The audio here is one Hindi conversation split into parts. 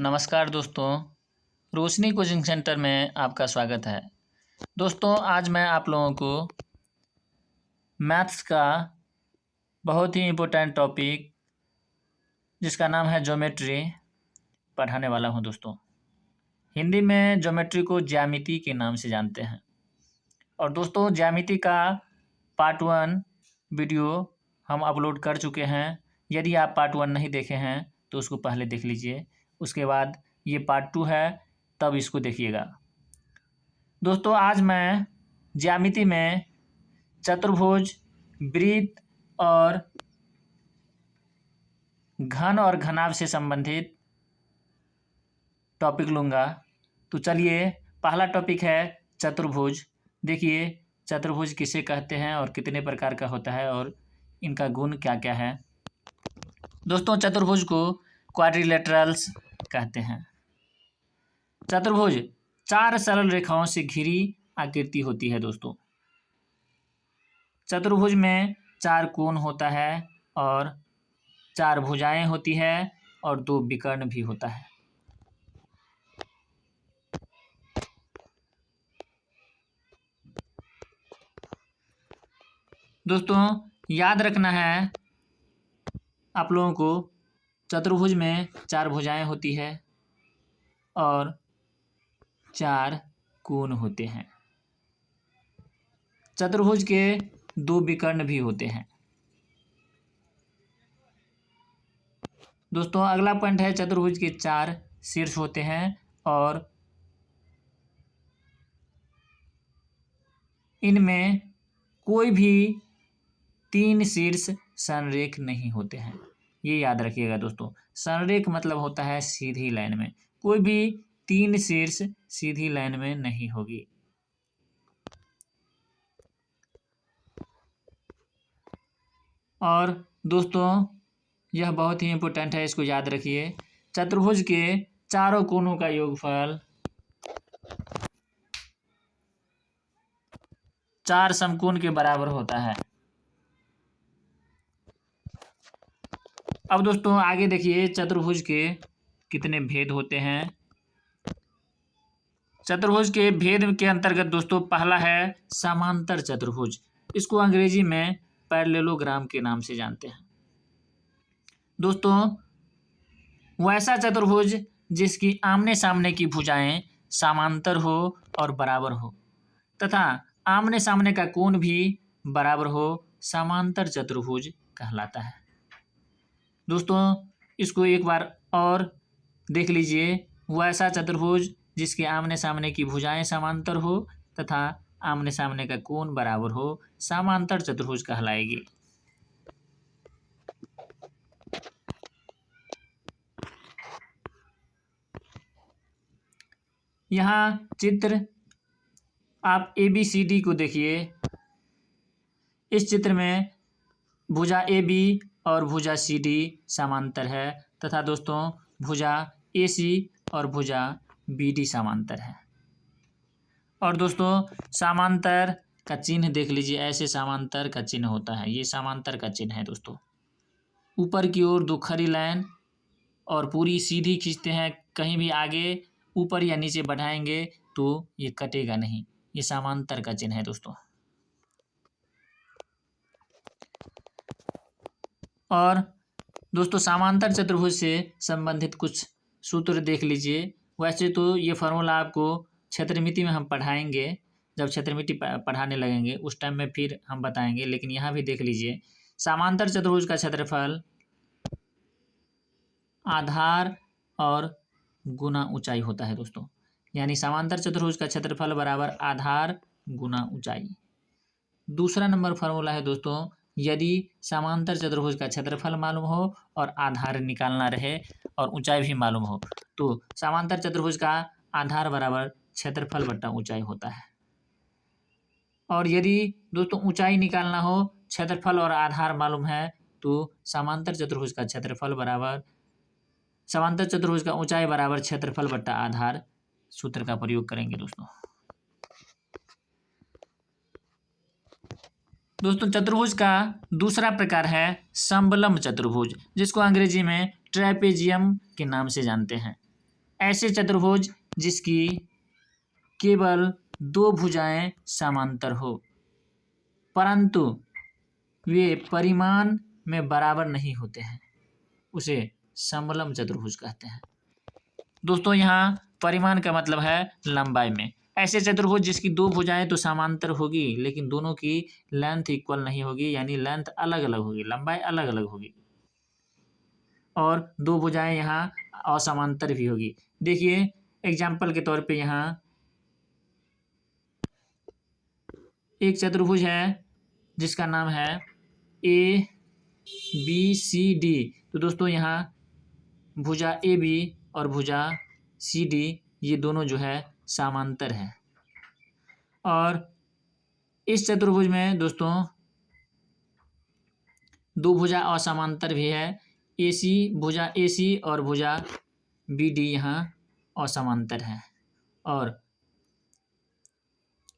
नमस्कार दोस्तों, रोशनी कोचिंग सेंटर में आपका स्वागत है। दोस्तों, आज मैं आप लोगों को मैथ्स का बहुत ही इम्पोर्टेंट टॉपिक जिसका नाम है ज्योमेट्री पढ़ाने वाला हूं। दोस्तों, हिंदी में ज्योमेट्री को ज्यामिति के नाम से जानते हैं। और दोस्तों, ज्यामिति का पार्ट 1 वीडियो हम अपलोड कर चुके हैं। यदि आप पार्ट 1 नहीं देखे हैं तो उसको पहले देख लीजिए, उसके बाद ये पार्ट 2 है, तब इसको देखिएगा। दोस्तों, आज मैं ज्यामिति में चतुर्भुज, वृत्त और घन और घनाभ से संबंधित टॉपिक लूँगा। तो चलिए, पहला टॉपिक है चतुर्भुज। देखिए, चतुर्भुज किसे कहते हैं और कितने प्रकार का होता है और इनका गुण क्या क्या है। दोस्तों, चतुर्भुज को क्वाड्रिलेटरल्स कहते हैं। चतुर्भुज 4 सरल रेखाओं से घिरी आकृति होती है। दोस्तों, चतुर्भुज में 4 कोण होता है और 4 भुजाएं होती है और 2 विकर्ण भी होता है। दोस्तों, याद रखना है आप लोगों को, चतुर्भुज में 4 भुजाएं होती है और 4 कोण होते हैं। चतुर्भुज के 2 विकर्ण भी होते हैं। दोस्तों, अगला पॉइंट है चतुर्भुज के 4 शीर्ष होते हैं और इनमें कोई भी 3 शीर्ष संरेख नहीं होते हैं। ये याद रखिएगा दोस्तों, संरेख मतलब होता है सीधी लाइन में। कोई भी 3 शीर्ष सीधी लाइन में नहीं होगी। और दोस्तों, यह बहुत ही इम्पोर्टेंट है, इसको याद रखिए। चतुर्भुज के चारों कोणों का योगफल 4 समकोण के बराबर होता है। अब दोस्तों, आगे देखिए चतुर्भुज के कितने भेद होते हैं। चतुर्भुज के भेद के अंतर्गत दोस्तों पहला है समांतर चतुर्भुज। इसको अंग्रेजी में पैरेललोग्राम के नाम से जानते हैं। दोस्तों, वैसा चतुर्भुज जिसकी आमने सामने की भुजाएं समांतर हो और बराबर हो तथा आमने सामने का कोण भी बराबर हो, समांतर चतुर्भुज कहलाता है। दोस्तों, इसको एक बार और देख लीजिए। वैसा चतुर्भुज जिसके आमने सामने की भुजाएं समांतर हो तथा आमने सामने का कोण बराबर हो, समांतर चतुर्भुज कहलाएगी। यहाँ चित्र आप ABCD को देखिए। इस चित्र में भुजा AB और भुजा CD समांतर है तथा दोस्तों भुजा AC और भुजा BD समांतर है। और दोस्तों, समांतर का चिन्ह देख लीजिए, ऐसे समांतर का चिन्ह होता है। ये समांतर का चिन्ह है दोस्तों। ऊपर की ओर 2 खड़ी लाइन और पूरी सीधी खींचते हैं, कहीं भी आगे ऊपर या नीचे बढ़ाएंगे तो ये कटेगा नहीं। ये समांतर का चिन्ह है दोस्तों। और दोस्तों, समांतर चतुर्भुज से संबंधित कुछ सूत्र देख लीजिए। वैसे तो ये फार्मूला आपको क्षेत्रमिति में हम पढ़ाएंगे, जब क्षेत्रमिति पढ़ाने लगेंगे उस टाइम में फिर हम बताएंगे, लेकिन यहाँ भी देख लीजिए। समांतर चतुर्भुज का क्षेत्रफल आधार और गुना ऊंचाई होता है दोस्तों। यानी समांतर चतुर्भुज का क्षेत्रफल बराबर आधार गुना ऊंचाई। दूसरा नंबर फार्मूला है दोस्तों, यदि समांतर चतुर्भुज का क्षेत्रफल मालूम हो और आधार निकालना रहे और ऊंचाई भी मालूम हो, तो समांतर चतुर्भुज का आधार बराबर क्षेत्रफल बट्टा ऊंचाई होता है। और यदि दोस्तों ऊंचाई निकालना हो, क्षेत्रफल और आधार मालूम है, तो समांतर चतुर्भुज का क्षेत्रफल बराबर समांतर चतुर्भुज का ऊंचाई बराबर क्षेत्रफल बट्टा आधार सूत्र का प्रयोग करेंगे दोस्तों। दोस्तों, चतुर्भुज का दूसरा प्रकार है समबलम चतुर्भुज, जिसको अंग्रेजी में ट्रेपेजियम के नाम से जानते हैं। ऐसे चतुर्भुज जिसकी केवल दो भुजाएं समांतर हो परंतु वे परिमाण में बराबर नहीं होते हैं, उसे समलंब चतुर्भुज कहते हैं। दोस्तों यहाँ परिमाण का मतलब है लंबाई में। ऐसे चतुर्भुज जिसकी दो भुजाएं तो समांतर होगी लेकिन दोनों की लेंथ इक्वल नहीं होगी, यानी लेंथ अलग अलग होगी, लंबाई अलग अलग होगी, और दो भुजाएं यहाँ असमांतर भी होगी। देखिए एग्जाम्पल के तौर पे यहाँ एक चतुर्भुज है जिसका नाम है ए बी सी डी। तो दोस्तों यहाँ भुजा ए बी और भुजा सी डी ये दोनों जो है समांतर है, और इस चतुर्भुज में दोस्तों दो भुजा असमांतर भी है। ए सी भुजा ए सी और भुजा बी डी यहाँ असमांतर है, और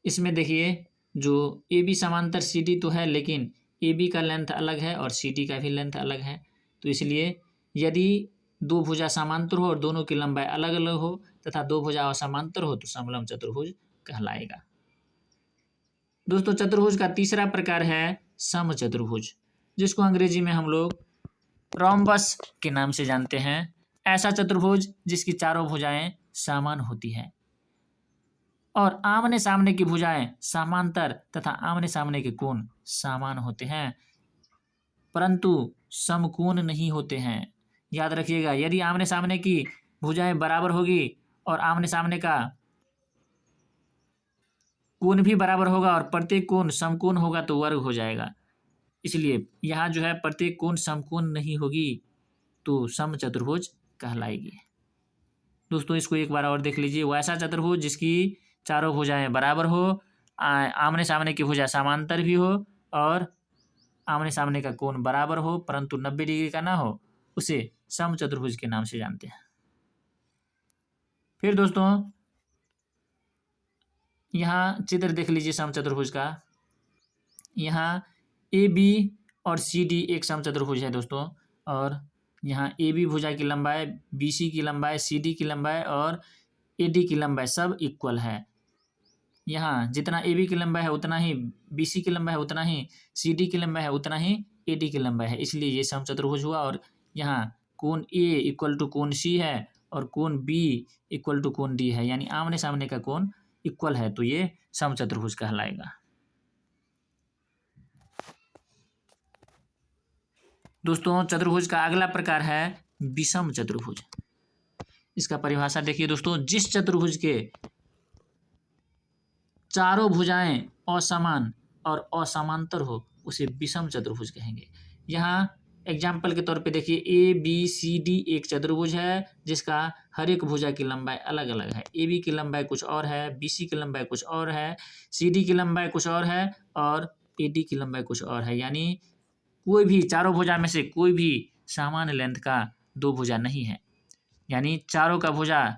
इसमें देखिए जो ए बी समांतर सी डी तो है लेकिन ए बी का लेंथ अलग है और सी डी का भी लेंथ अलग है, तो इसलिए यदि दो भुजा समांतर हो और दोनों की लंबाई अलग अलग हो तथा दो भुजा असमांतर हो तो समलंब चतुर्भुज कहलाएगा। दोस्तों चतुर्भुज का तीसरा प्रकार है समचतुर्भुज, जिसको अंग्रेजी में हम लोग रोम्बस के नाम से जानते हैं। ऐसा चतुर्भुज जिसकी चारों भुजाएं समान होती है और आमने सामने की भुजाएं समांतर तथा आमने सामने के कोण समान होते हैं परंतु समकोण नहीं होते हैं। याद रखिएगा, यदि आमने सामने की भुजाएं बराबर होगी और आमने सामने का कोण भी बराबर होगा और प्रत्येक कोण समकोण होगा तो वर्ग हो जाएगा, इसलिए यहाँ जो है प्रत्येक कोण समकोण नहीं होगी तो समचतुर्भुज कहलाएगी। दोस्तों इसको एक बार और देख लीजिए। वैसा चतुर्भुज जिसकी चारों भुजाएं बराबर हो, आमने सामने की भुजा समांतर भी हो और आमने सामने का कोण बराबर हो परंतु 90 डिग्री का ना हो, उसे समचतुर्भुज के नाम से जानते हैं। फिर दोस्तों यहाँ चित्र देख लीजिए समचतुर्भुज का। यहाँ ए बी और सी डी एक समचतुर्भुज है दोस्तों, और यहाँ ए बी भुजा की लंबाई, बी सी की लंबाई, सी डी की लंबाई और ए डी की लंबाई सब इक्वल है। यहाँ जितना ए बी की लंबाई है उतना ही बी सी की लंबाई है, उतना ही सी डी की लंबाई है, उतना ही ए डी की लंबाई है, इसलिए ये समचतुर्भुज हुआ। और यहाँ कोण ए इक्वल टू कोण सी है और कोण बी इक्वल टू कोण डी है, यानी आमने सामने का कोण इक्वल है, तो ये समचतुर्भुज कहलाएगा। दोस्तों चतुर्भुज का अगला प्रकार है विषम चतुर्भुज। इसका परिभाषा देखिए दोस्तों, जिस चतुर्भुज के चारों भुजाएं असमान और असमांतर हो उसे विषम चतुर्भुज कहेंगे। यहाँ एग्जाम्पल के तौर पे देखिए ए बी सी डी एक चतुर्भुज है जिसका हर एक भुजा की लंबाई अलग अलग है। ए बी की लंबाई कुछ और है, बी सी की लंबाई कुछ और है, सी डी की लंबाई कुछ और है और ए डी की लंबाई कुछ और है, यानी कोई भी चारों भुजा में से कोई भी समान लेंथ का दो भुजा नहीं है, यानी चारों भुजा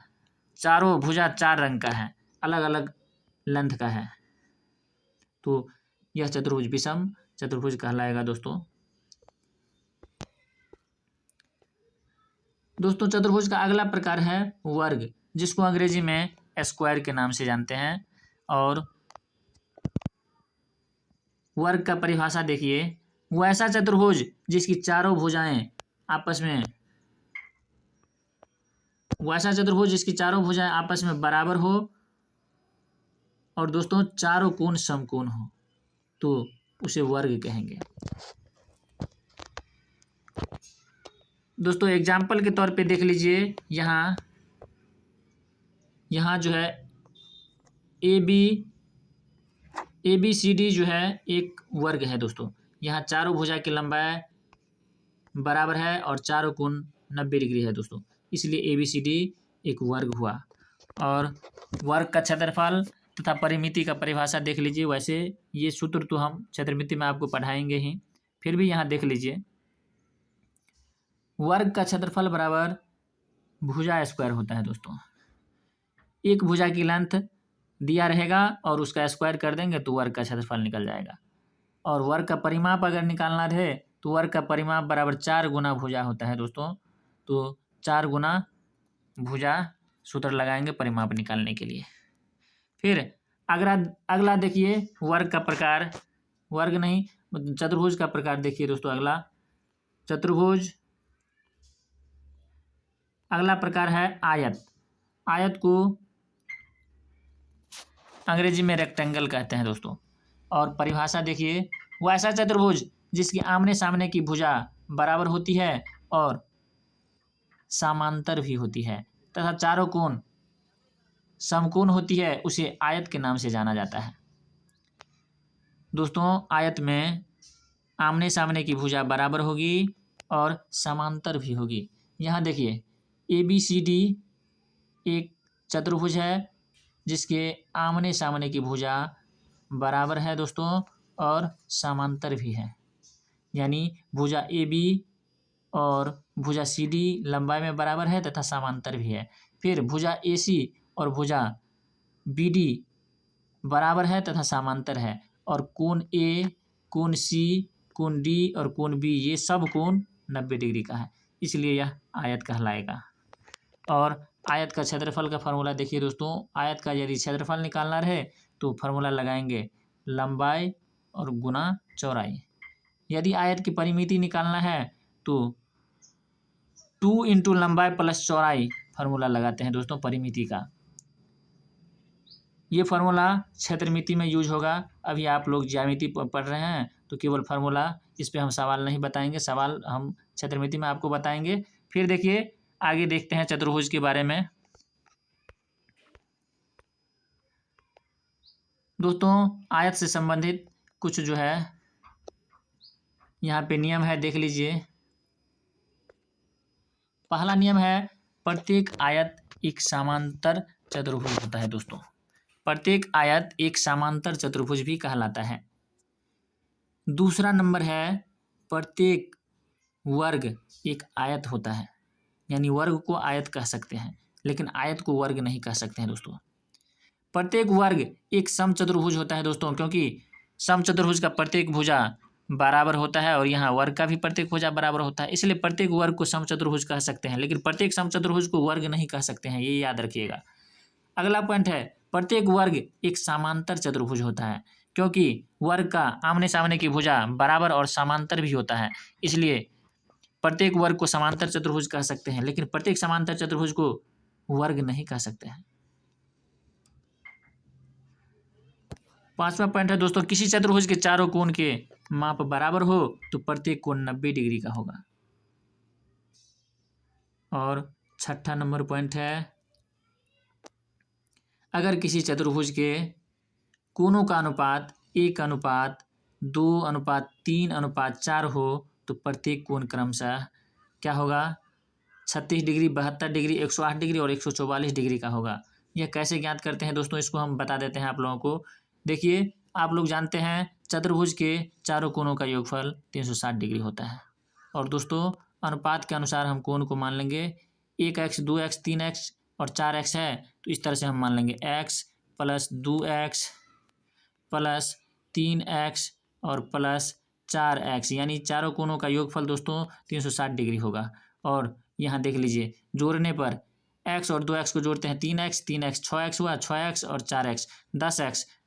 चार रंग का है, अलग अलग लेंथ का है, तो यह चतुर्भुज विषम चतुर्भुज कहलाएगा। दोस्तों चतुर्भुज का अगला प्रकार है वर्ग, जिसको अंग्रेजी में स्क्वायर के नाम से जानते हैं। और वर्ग का परिभाषा देखिए, वैसा चतुर्भुज जिसकी चारों भुजाएं आपस में बराबर हो और दोस्तों चारों कोण समकोण हो तो उसे वर्ग कहेंगे। दोस्तों एग्जाम्पल के तौर पे देख लीजिए, यहाँ जो है ए बी सी डी जो है एक वर्ग है दोस्तों। यहाँ चारों भुजा की लंबाई बराबर है और चारों कोण 90 डिग्री है दोस्तों, इसलिए ए बी सी डी एक वर्ग हुआ। और वर्ग का क्षेत्रफल तथा परिमिति का परिभाषा देख लीजिए। वैसे ये सूत्र तो हम क्षेत्रमिति में आपको पढ़ाएंगे ही, फिर भी यहाँ देख लीजिए, वर्ग का क्षेत्रफल बराबर भुजा स्क्वायर होता है दोस्तों। एक भुजा की लेंथ दिया रहेगा और उसका स्क्वायर कर देंगे तो वर्ग का क्षेत्रफल निकल जाएगा। और वर्ग का परिमाप अगर निकालना रहे तो वर्ग का परिमाप बराबर 4 गुना भुजा होता है दोस्तों, तो 4 गुना भुजा सूत्र लगाएंगे परिमाप निकालने के लिए। फिर अगला देखिए वर्ग का प्रकार, वर्ग नहीं चतुर्भुज का प्रकार देखिए दोस्तों। अगला चतुर्भुज, अगला प्रकार है आयत। आयत को अंग्रेजी में रेक्टेंगल कहते हैं दोस्तों। और परिभाषा देखिए, वो ऐसा चतुर्भुज जिसकी आमने सामने की भुजा बराबर होती है और समांतर भी होती है तथा चारों कोण समकोण होती है, उसे आयत के नाम से जाना जाता है। दोस्तों आयत में आमने सामने की भुजा बराबर होगी और समांतर भी होगी। यहाँ देखिए ABCD एक चतुर्भुज है जिसके आमने सामने की भुजा बराबर है दोस्तों और समांतर भी है, यानी भुजा AB और भुजा CD लंबाई में बराबर है तथा समांतर भी है। फिर भुजा AC और भुजा BD बराबर है तथा समांतर है, और कोण A, कोण C, कोण D और कोण B ये सब कोण 90 डिग्री का है, इसलिए यह आयत कहलाएगा। और आयत का क्षेत्रफल का फॉर्मूला देखिए दोस्तों। आयत का यदि क्षेत्रफल निकालना रहे तो फॉर्मूला लगाएंगे लंबाई और गुना चौड़ाई। यदि आयत की परिमिति निकालना है तो 2 इंटू लंबाई प्लस चौड़ाई फार्मूला लगाते हैं दोस्तों परिमिति का। ये फार्मूला क्षेत्रमिति में यूज होगा। अभी आप लोग ज्यामिति पढ़ रहे हैं तो केवल फार्मूला, इस पे हम सवाल नहीं बताएंगे, सवाल हम क्षेत्रमिति में आपको बताएंगे। फिर देखिए आगे देखते हैं चतुर्भुज के बारे में। दोस्तों आयत से संबंधित कुछ जो है यहाँ पे नियम है, देख लीजिए। पहला नियम है प्रत्येक आयत एक समांतर चतुर्भुज होता है दोस्तों। प्रत्येक आयत एक समांतर चतुर्भुज भी कहलाता है। दूसरा नंबर है प्रत्येक वर्ग एक आयत होता है, यानी वर्ग को आयत कह सकते हैं लेकिन आयत को वर्ग नहीं कह सकते हैं दोस्तों। प्रत्येक वर्ग एक समचतुर्भुज होता है दोस्तों, क्योंकि समचतुर्भुज का प्रत्येक भुजा बराबर होता है और यहाँ वर्ग का भी प्रत्येक भुजा बराबर होता है, इसलिए प्रत्येक वर्ग को समचतुर्भुज कह सकते हैं, लेकिन प्रत्येक समचतुर्भुज को वर्ग नहीं कह सकते हैं, ये याद रखिएगा। अगला पॉइंट है प्रत्येक वर्ग एक समांतर चतुर्भुज होता है, क्योंकि वर्ग का आमने सामने की भुजा बराबर और समांतर भी होता है, इसलिए प्रत्येक वर्ग को समांतर चतुर्भुज कह सकते हैं, लेकिन प्रत्येक समांतर चतुर्भुज को वर्ग नहीं कह सकते हैं। पांचवा पॉइंट है दोस्तों, किसी चतुर्भुज के चारों कोण के माप बराबर हो तो प्रत्येक कोण 90 डिग्री का होगा। और छठा नंबर पॉइंट है अगर किसी चतुर्भुज के कोणों का अनुपात 1:2:3:4 हो तो प्रत्येक कोण क्रमशः क्या होगा, 36 डिग्री, 72 डिग्री, 108 डिग्री और 144 डिग्री का होगा। यह कैसे ज्ञात करते हैं दोस्तों, इसको हम बता देते हैं आप लोगों को। देखिए आप लोग जानते हैं चतुर्भुज के चारों कोणों का योगफल 360 डिग्री होता है, और दोस्तों अनुपात के अनुसार हम कोण को मान लेंगे 1x, 2x, 3x और 4x है, तो इस तरह से हम मान लेंगे x plus 2x plus 3x और प्लस 4x, यानी चारों कोणों का योगफल दोस्तों 360 डिग्री होगा। और यहाँ देख लीजिए जोड़ने पर x और 2x को जोड़ते हैं 3x, 3x 6x हुआ, 6x और 4x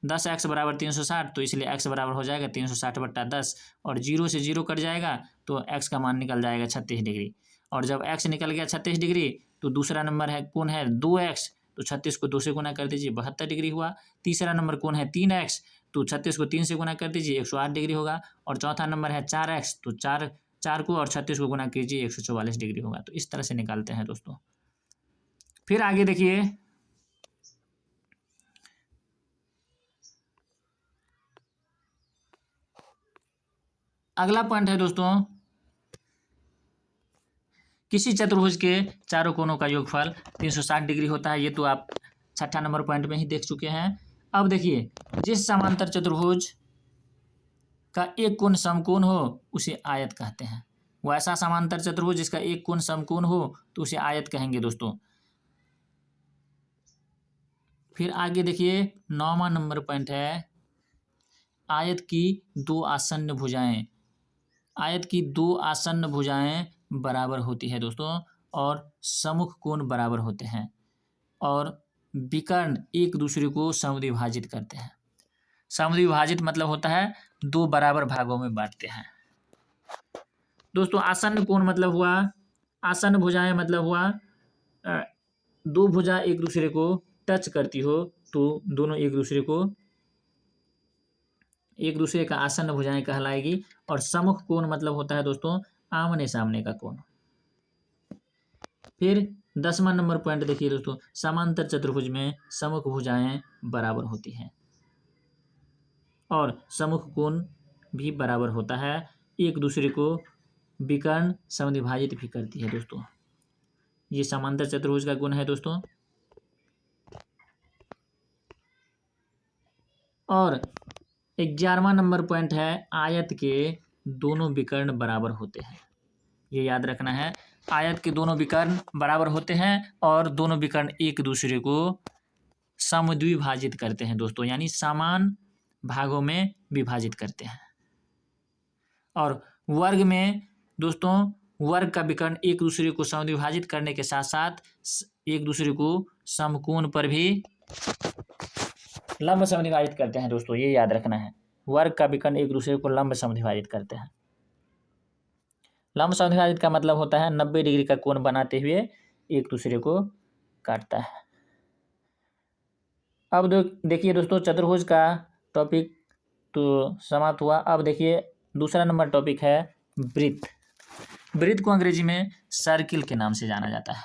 10x बराबर 360, तो इसलिए x बराबर हो जाएगा 360/10 और 0 से 0 कट जाएगा तो x का मान निकल जाएगा 36 डिग्री। और जब x निकल गया 36 डिग्री तो दूसरा नंबर है कोण है 2x, तो 36 को 2 से गुना कर दीजिए 72 डिग्री हुआ। तीसरा नंबर कोण है 3x, तो 36 को 3 से गुना कर दीजिए 108 डिग्री होगा। और चौथा नंबर है 4x, तो 4 को और 36 को गुना कीजिए 144 डिग्री होगा। तो इस तरह से निकालते हैं दोस्तों। फिर आगे देखिए अगला पॉइंट है दोस्तों, किसी चतुर्भुज के चारों कोणों का योगफल 360 डिग्री होता है। ये तो आप छठा नंबर पॉइंट में ही देख चुके हैं। अब देखिए जिस समांतर चतुर्भुज का एक कोण समकोण हो उसे आयत कहते हैं। वैसा समांतर चतुर्भुज जिसका एक कोण समकोण हो तो उसे आयत कहेंगे दोस्तों। फिर आगे देखिए 9वां नंबर पॉइंट है आयत की 2 आसन्न भुजाएं। आयत की 2 आसन्न भुजाएं बराबर होती है दोस्तों और सम्मुख कोण बराबर होते हैं। और विकर्ण एक दूसरे को समद्विभाजित करते हैं। समद्विभाजित मतलब होता है दो बराबर भागों में बांटते हैं। दोस्तों आसन्न कोण मतलब हुआ, आसन्न भुजाएं मतलब हुआ दो भुजा एक दूसरे को टच करती हो तो दोनों एक दूसरे का आसन्न भुजाएं कहलाएगी। और सम्मुख कोण मतलब होता है दोस्तों आमने सामने का कोण। फिर 10वां नंबर पॉइंट देखिए दोस्तों, समांतर चतुर्भुज में सम्मुख भुजाएं बराबर होती हैं और सम्मुख कोण भी बराबर होता है, एक दूसरे को विकर्ण समद्विभाजित भी करती है। दोस्तों ये समांतर चतुर्भुज का गुण है दोस्तों। और 11वां नंबर पॉइंट है, आयत के दोनों विकर्ण बराबर होते हैं। ये याद रखना है, आयत के दोनों विकर्ण बराबर होते हैं और दोनों विकर्ण एक दूसरे को समद्विभाजित करते हैं दोस्तों, यानी समान भागों में विभाजित करते हैं। और वर्ग में दोस्तों वर्ग का विकर्ण एक दूसरे को समद्विभाजित करने के साथ साथ एक दूसरे को समकोण पर भी लंब समद्विभाजित करते हैं। दोस्तों ये याद रखना है, वर्ग का विकर्ण एक दूसरे को लंब समद्विभाजित करते हैं। लंब समद्विभाजित का मतलब होता है 90 डिग्री का कोण बनाते हुए एक दूसरे को काटता है। अब देखिए दोस्तों चतुर्भुज का टॉपिक तो समाप्त हुआ। अब देखिए दूसरा नंबर टॉपिक है वृत्त। वृत्त को अंग्रेजी में सर्किल के नाम से जाना जाता है।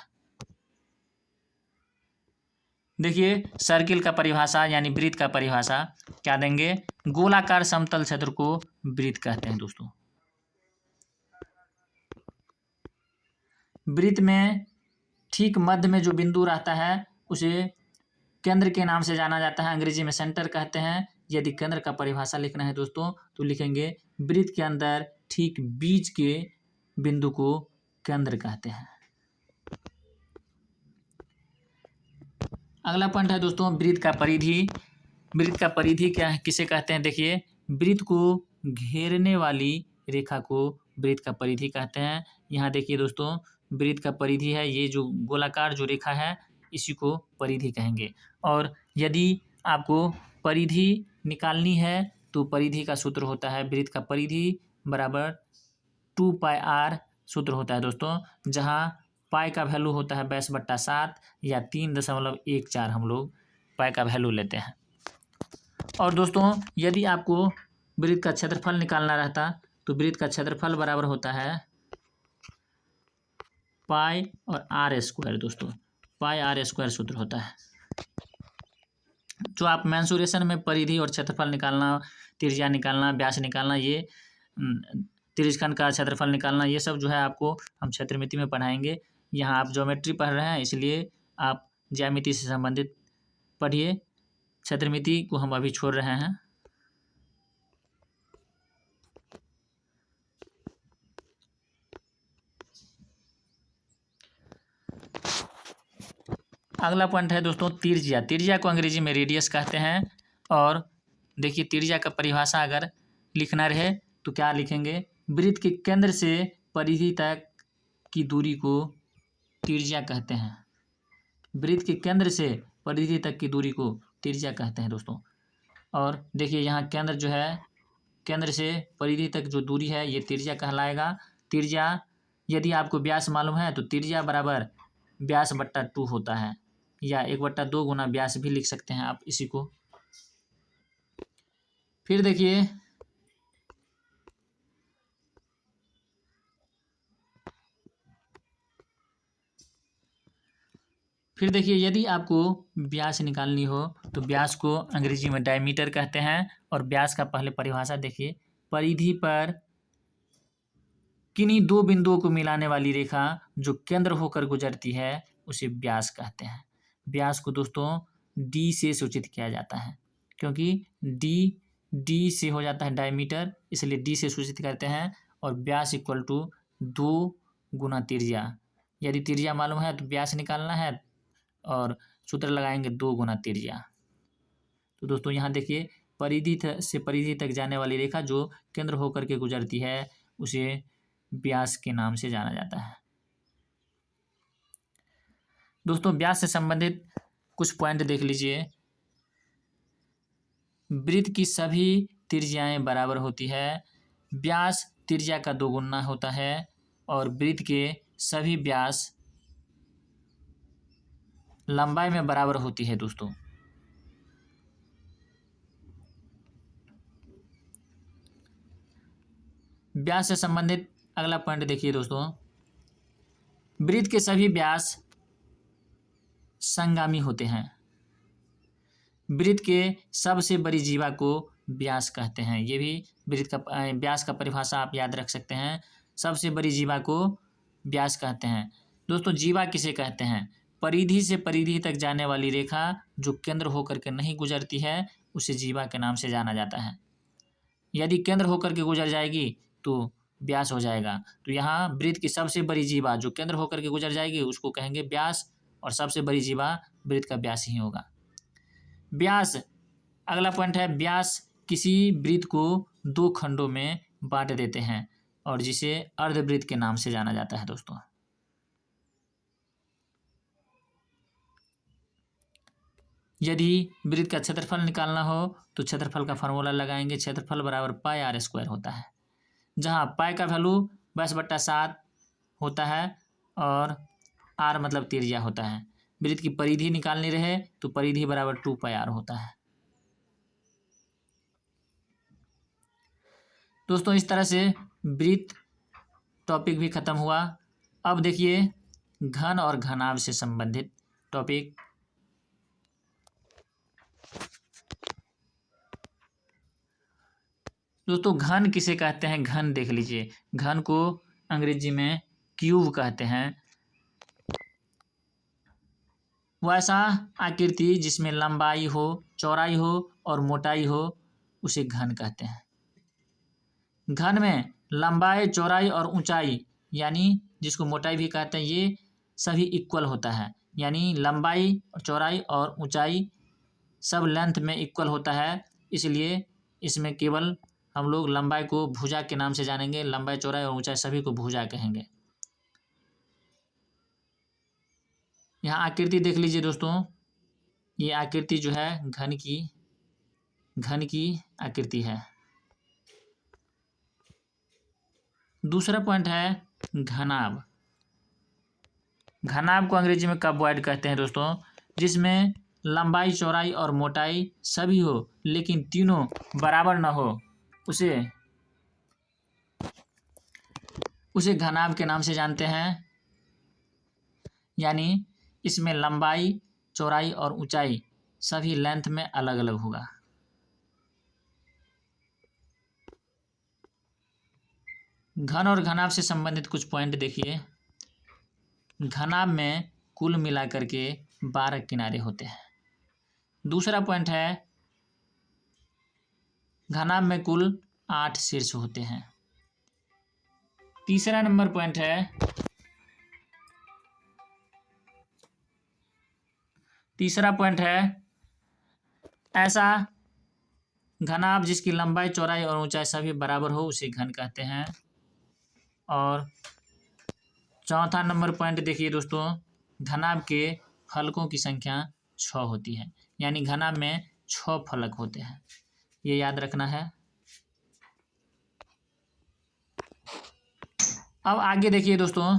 देखिए सर्किल का परिभाषा यानी वृत्त का परिभाषा क्या देंगे, गोलाकार समतल क्षेत्र को वृत्त कहते हैं। दोस्तों वृत्त में ठीक मध्य में जो बिंदु रहता है उसे केंद्र के नाम से जाना जाता है, अंग्रेजी में सेंटर कहते हैं। यदि केंद्र का परिभाषा लिखना है दोस्तों तो लिखेंगे वृत्त के अंदर ठीक बीच के बिंदु को केंद्र कहते हैं। अगला पॉइंट है दोस्तों वृत्त का परिधि। वृत्त का परिधि क्या है, किसे कहते हैं, देखिए वृत्त को घेरने वाली रेखा को वृत्त का परिधि कहते हैं। यहाँ देखिए दोस्तों वृत्त का परिधि है, ये जो गोलाकार जो रेखा है इसी को परिधि कहेंगे। और यदि आपको परिधि निकालनी है तो परिधि का सूत्र होता है वृत्त का परिधि बराबर 2πr सूत्र होता है दोस्तों, जहाँ पाई का वैल्यू होता है 22/7 या 3.14 हम लोग पाई का वैल्यू लेते हैं। और दोस्तों यदि आपको वृत्त का क्षेत्रफल निकालना रहता तो वृत्त का क्षेत्रफल बराबर होता है पाई और आर स्क्वायर। दोस्तों पाई आर स्क्वायर सूत्र होता है। जो आप मेंसुरेशन में परिधि और क्षेत्रफल निकालना, त्रिज्या निकालना, व्यास निकालना, ये त्रिज्यखंड का क्षेत्रफल निकालना, ये सब जो है आपको हम क्षेत्रमिति में पढ़ाएंगे। यहाँ आप ज्योमेट्री पढ़ रहे हैं इसलिए आप ज्यामिति से संबंधित पढ़िए, क्षेत्रमिति को हम अभी छोड़ रहे हैं। अगला पॉइंट है दोस्तों त्रिज्या। त्रिज्या को अंग्रेजी में रेडियस कहते हैं। और देखिए त्रिज्या का परिभाषा अगर लिखना रहे तो क्या लिखेंगे, वृत्त के केंद्र से परिधि तक की दूरी को त्रिज्या कहते हैं। वृत्त के केंद्र से परिधि तक की दूरी को त्रिज्या कहते हैं दोस्तों। और देखिए यहाँ केंद्र जो है, केंद्र से परिधि तक जो दूरी है ये त्रिज्या कहलाएगा। त्रिज्या यदि आपको व्यास मालूम है तो त्रिज्या बराबर व्यास बट्टा 2 होता है, या 1/2 गुना व्यास भी लिख सकते हैं आप इसी को। फिर देखिए यदि आपको व्यास निकालनी हो तो व्यास को अंग्रेजी में डायमीटर कहते हैं। और व्यास का पहले परिभाषा देखिए, परिधि पर किन्हीं दो बिंदुओं को मिलाने वाली रेखा जो केंद्र होकर गुजरती है उसे व्यास कहते हैं। व्यास को दोस्तों डी से सूचित किया जाता है, क्योंकि डी से हो जाता है डायमीटर, इसलिए डी से सूचित करते हैं। और व्यास इक्वल टू 2 गुना त्रिज्या। यदि त्रिज्या मालूम है तो व्यास निकालना है और सूत्र लगाएंगे 2 गुना त्रिज्या। तो दोस्तों यहाँ देखिए परिधि से परिधि तक जाने वाली रेखा जो केंद्र होकर के गुजरती है उसे व्यास के नाम से जाना जाता है। दोस्तों व्यास से संबंधित कुछ पॉइंट देख लीजिए। वृत्त की सभी त्रिज्याएं बराबर होती है, व्यास त्रिज्या का दोगुना होता है और वृत्त के सभी व्यास लंबाई में बराबर होती है दोस्तों। व्यास से संबंधित अगला पॉइंट देखिए दोस्तों, वृत्त के सभी व्यास संगामी होते हैं। वृत्त के सबसे बड़ी जीवा को व्यास कहते हैं। ये भी वृत्त का व्यास का परिभाषा आप याद रख सकते हैं। सबसे बड़ी जीवा को व्यास कहते हैं। दोस्तों जीवा किसे कहते हैं? परिधि से परिधि तक जाने वाली रेखा जो केंद्र होकर के नहीं गुजरती है उसे जीवा के नाम से जाना जाता है। यदि केंद्र होकर के गुजर जाएगी तो व्यास हो जाएगा। तो यहाँ वृत्त की सबसे बड़ी जीवा जो केंद्र होकर के गुजर जाएगी उसको कहेंगे व्यास, और सबसे बड़ी जीवा वृत्त का व्यास ही होगा। व्यास, अगला पॉइंट है व्यास किसी वृत्त को दो खंडों में बांट देते हैं और जिसे अर्धवृत्त के नाम से जाना जाता है दोस्तों। यदि वृत्त का क्षेत्रफल निकालना हो तो क्षेत्रफल का फार्मूला लगाएंगे, क्षेत्रफल बराबर पाई आर स्क्वायर होता है, जहाँ पाई का वैल्यू 22/7 होता है और आर मतलब त्रिज्या होता है। वृत्त की परिधि निकालनी रहे तो परिधि बराबर 2πr होता है। दोस्तों इस तरह से वृत्त टॉपिक भी खत्म हुआ। अब देखिए घन और घनाभ से संबंधित टॉपिक। दोस्तों घन किसे कहते हैं? घन देख लीजिए, घन को अंग्रेजी में क्यूब कहते हैं। वैसा आकृति जिसमें लंबाई हो, चौड़ाई हो और मोटाई हो उसे घन कहते हैं। घन में लंबाई, चौड़ाई और ऊंचाई यानी जिसको मोटाई भी कहते हैं ये सभी इक्वल होता है, यानी लंबाई, चौड़ाई और ऊंचाई सब लेंथ में इक्वल होता है। इसलिए इसमें केवल हम लोग लंबाई को भुजा के नाम से जानेंगे। लंबाई, चौड़ाई और ऊंचाई सभी को भुजा कहेंगे। यहाँ आकृति देख लीजिए दोस्तों, ये आकृति जो है घन की आकृति है। दूसरा पॉइंट है घनाभ। घनाभ को अंग्रेजी में कर्वॉइड कहते हैं दोस्तों, जिसमें लंबाई, चौड़ाई और मोटाई सभी हो लेकिन तीनों बराबर न हो उसे घनाभ के नाम से जानते हैं। यानी इसमें लंबाई, चौड़ाई और ऊंचाई सभी लेंथ में अलग अलग होगा। घन और घनाभ से संबंधित कुछ पॉइंट देखिए। घनाभ में कुल मिलाकर के 12 किनारे होते हैं। दूसरा पॉइंट है घनाभ में कुल 8 शीर्ष होते हैं। तीसरा नंबर पॉइंट है ऐसा घनाभ जिसकी लंबाई, चौड़ाई और ऊंचाई सभी बराबर हो उसे घन कहते हैं। और चौथा नंबर पॉइंट देखिए दोस्तों, घनाभ के फलकों की संख्या 6 होती है, यानी घनाभ में 6 फलक होते हैं, ये याद रखना है। अब आगे देखिए दोस्तों,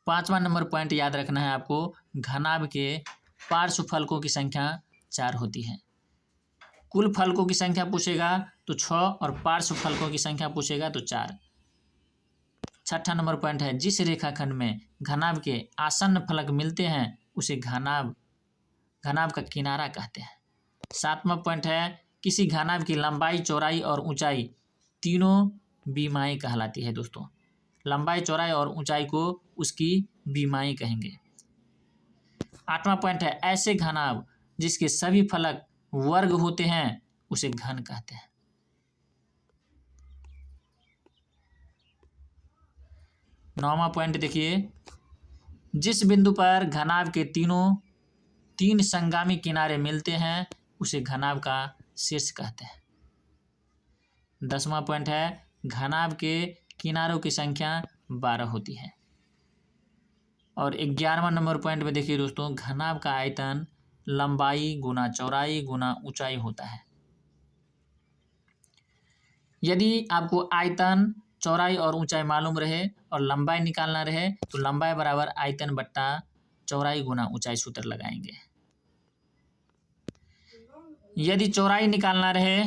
5वां नंबर पॉइंट याद रखना है आपको, घनाभ के पार्श्व फलकों की संख्या 4 होती है। कुल फलकों की संख्या पूछेगा तो 6 और पार्श्व फलकों की संख्या पूछेगा तो 4। छठा नंबर पॉइंट है जिस रेखाखंड में घनाभ के आसन्न फलक मिलते हैं उसे घनाभ का किनारा कहते हैं। 7वां पॉइंट है किसी घनाभ की लंबाई, चौड़ाई और ऊंचाई तीनों बीमाई कहलाती है दोस्तों। लंबाई, चौड़ाई और ऊंचाई को उसकी बीमाई कहेंगे। 8वां पॉइंट है ऐसे घनाभ जिसके सभी फलक वर्ग होते हैं उसे घन कहते हैं। 9वां पॉइंट देखिए, जिस बिंदु पर घनाभ के तीन संगामी किनारे मिलते हैं उसे घनाभ का शीर्ष कहते हैं। 10वां पॉइंट है घनाभ के किनारों की संख्या 12 होती है। और 11वां नंबर पॉइंट में देखिए दोस्तों, घनाभ का आयतन लंबाई गुना चौड़ाई गुना ऊंचाई होता है। यदि आपको आयतन, चौड़ाई और ऊंचाई मालूम रहे और लंबाई निकालना रहे तो लंबाई बराबर आयतन बट्टा चौड़ाई गुना ऊंचाई सूत्र लगाएंगे। यदि चौड़ाई निकालना रहे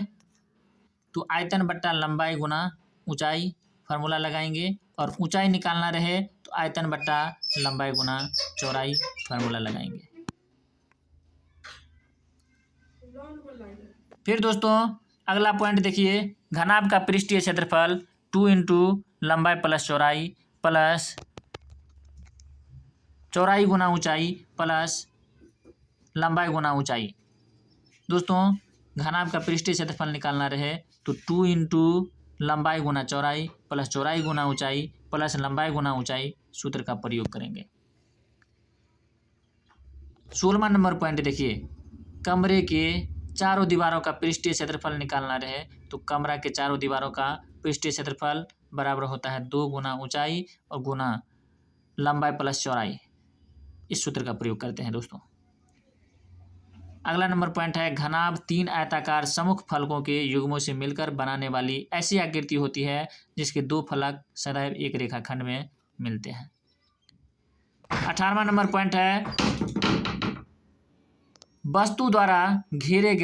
तो आयतन बट्टा लंबाई गुना ऊंचाई फार्मूला लगाएंगे, और ऊंचाई निकालना रहे तो आयतन बट्टा लंबाई गुना चौड़ाई फार्मूला लगाएंगे। फिर दोस्तों अगला पॉइंट देखिए, घनाभ का पृष्ठीय क्षेत्रफल 2 इंटू लंबाई प्लस चौड़ाई प्लस चौड़ाई गुना ऊंचाई प्लस लंबाई गुना ऊंचाई। दोस्तों घनाभ का पृष्ठीय क्षेत्रफल निकालना रहे तो 2 इंटू लंबाई गुना चौड़ाई प्लस चौड़ाई गुना ऊंचाई प्लस लंबाई गुना ऊंचाई सूत्र का प्रयोग करेंगे। 16वां नंबर पॉइंट देखिए, कमरे के चारों दीवारों का पृष्ठीय क्षेत्रफल निकालना रहे तो कमरा के चारों दीवारों का पृष्ठीय क्षेत्रफल बराबर होता है 2 गुना ऊंचाई और गुना लंबाई प्लस चौड़ाई। इस सूत्र का प्रयोग करते हैं दोस्तों। अगला नंबर पॉइंट है, घनाभ 3 आयताकार सम्मुख फलकों के युग्मों से मिलकर बनाने वाली ऐसी आकृति होती है जिसके 2 फलक सदैव एक रेखाखंड में मिलते हैं। 18वां नंबर पॉइंट है, वस्तु द्वारा घेरे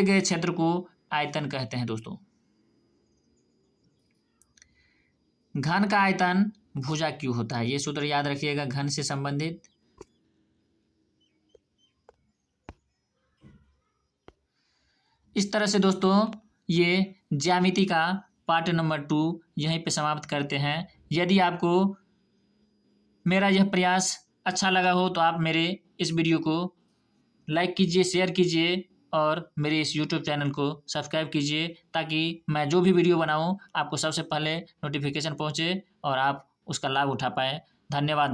गए क्षेत्र को आयतन कहते हैं दोस्तों। घन का आयतन भुजा क्यों होता है, ये सूत्र याद रखिएगा घन से संबंधित। इस तरह से दोस्तों ये ज्यामिति का पार्ट नंबर 2 यहीं पे समाप्त करते हैं। यदि आपको मेरा यह प्रयास अच्छा लगा हो तो आप मेरे इस वीडियो को लाइक कीजिए, शेयर कीजिए और मेरे इस YouTube चैनल को सब्सक्राइब कीजिए, ताकि मैं जो भी वीडियो बनाऊं आपको सबसे पहले नोटिफिकेशन पहुंचे और आप उसका लाभ उठा पाएँ। धन्यवाद।